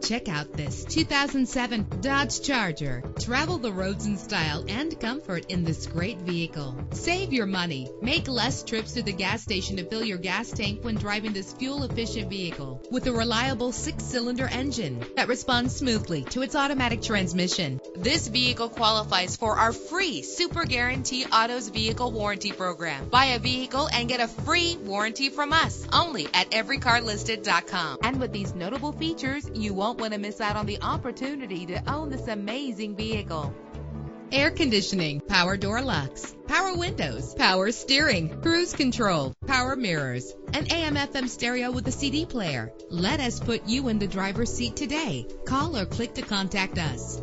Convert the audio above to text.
Check out this 2007 Dodge Charger. Travel the roads in style and comfort in this great vehicle. Save your money. Make less trips to the gas station to fill your gas tank when driving this fuel-efficient vehicle. With a reliable 6-cylinder engine that responds smoothly to its automatic transmission. This vehicle qualifies for our free Super Guarantee Autos Vehicle Warranty Program. Buy a vehicle and get a free warranty from us only at everycarlisted.com. And with these notable features, you won't want to miss out on the opportunity to own this amazing vehicle. Air conditioning, power door locks, power windows, power steering, cruise control, power mirrors, an AM/FM stereo with a CD player. Let us put you in the driver's seat today. Call or click to contact us.